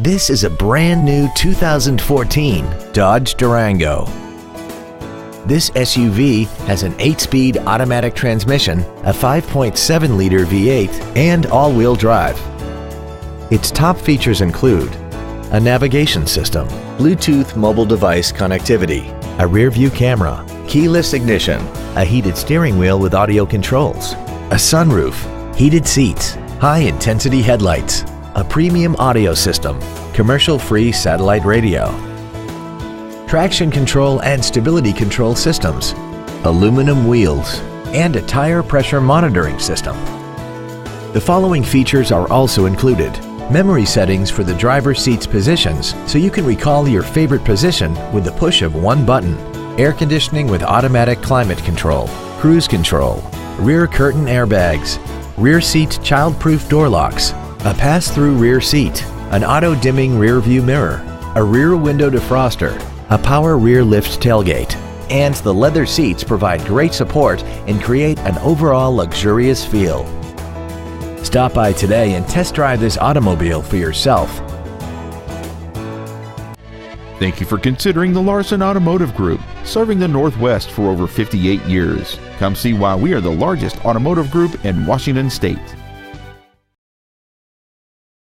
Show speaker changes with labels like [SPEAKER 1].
[SPEAKER 1] This is a brand new 2014 Dodge Durango. This SUV has an 8-speed automatic transmission, a 5.7-liter V8, and all-wheel drive. Its top features include a navigation system, Bluetooth mobile device connectivity, a rear-view camera, keyless ignition, a heated steering wheel with audio controls, a sunroof, heated seats, high-intensity headlights, a premium audio system, commercial-free satellite radio, traction control and stability control systems, aluminum wheels, and a tire pressure monitoring system. The following features are also included: memory settings for the driver's seat's positions so you can recall your favorite position with the push of one button, air conditioning with automatic climate control, cruise control, rear curtain airbags, rear seat child-proof door locks, a pass-through rear seat, an auto-dimming rear view mirror, a rear window defroster, a power rear lift tailgate, and the leather seats provide great support and create an overall luxurious feel. Stop by today and test drive this automobile for yourself.
[SPEAKER 2] Thank you for considering the Larson Automotive Group, serving the Northwest for over 58 years. Come see why we are the largest automotive group in Washington State.